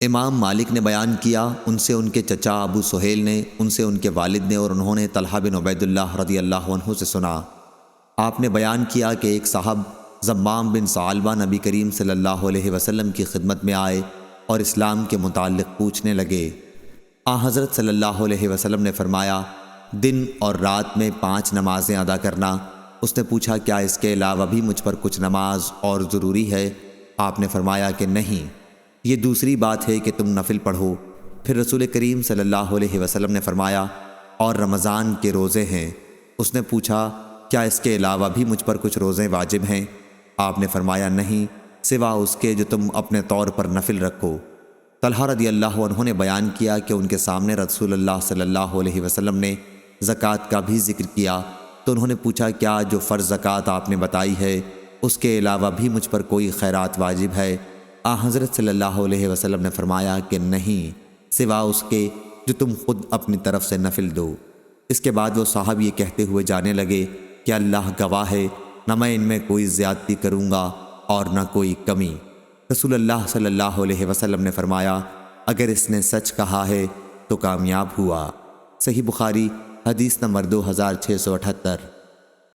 امام مالک نے بیان کیا، ان سے ان کے چچا ابو سہیل نے، ان سے ان کے والد نے، اور انہوں نے طلحہ بن عبید اللہ رضی اللہ عنہ سے سنا۔ آپ نے بیان کیا کہ ایک صاحب زمام بن ثعلبہ نبی کریم صلی اللہ علیہ وسلم کی خدمت میں آئے اور اسلام کے متعلق پوچھنے لگے۔ حضرت صلی اللہ علیہ وسلم نے فرمایا، دن اور رات میں 5 نمازیں ادا کرنا۔ اس نے پوچھا، کیا اس کے علاوہ بھی مجھ پر کچھ نماز اور ضروری ہے؟ آپ نے فرمایا کہ نہیں، یہ دوسری بات ہے کہ تم نفل پڑھو۔ پھر رسول کریم صلی اللہ علیہ وسلم نے فرمایا، اور رمضان کے روزے ہیں۔ اس نے پوچھا، کیا اس کے علاوہ بھی مجھ پر کچھ روزے واجب ہیں؟ آپ نے فرمایا نہیں، سوا اس کے جو تم اپنے طور پر نفل رکھو۔ طلحہ رضی اللہ عنہ نے بیان کیا کہ ان کے سامنے رسول اللہ صلی اللہ علیہ وسلم نے زکوٰۃ کا بھی ذکر کیا، تو انہوں نے پوچھا، کیا جو فرض زکوٰۃ آپ نے بتائی ہے اس کے علاوہ بھی مجھ پر کوئی خیرات واجب ہے؟ حضرت صلی اللہ علیہ وسلم نے فرمایا کہ نہیں، سوا اس کے جو تم خود اپنی طرف سے نفل دو۔ اس کے بعد وہ صاحب یہ کہتے ہوئے جانے لگے کہ اللہ گواہ ہے، نہ میں ان میں کوئی زیادتی کروں گا اور نہ کوئی کمی۔ رسول اللہ صلی اللہ علیہ وسلم نے فرمایا، اگر اس نے سچ کہا ہے تو کامیاب ہوا۔ صحیح بخاری حدیث نمبر 2678۔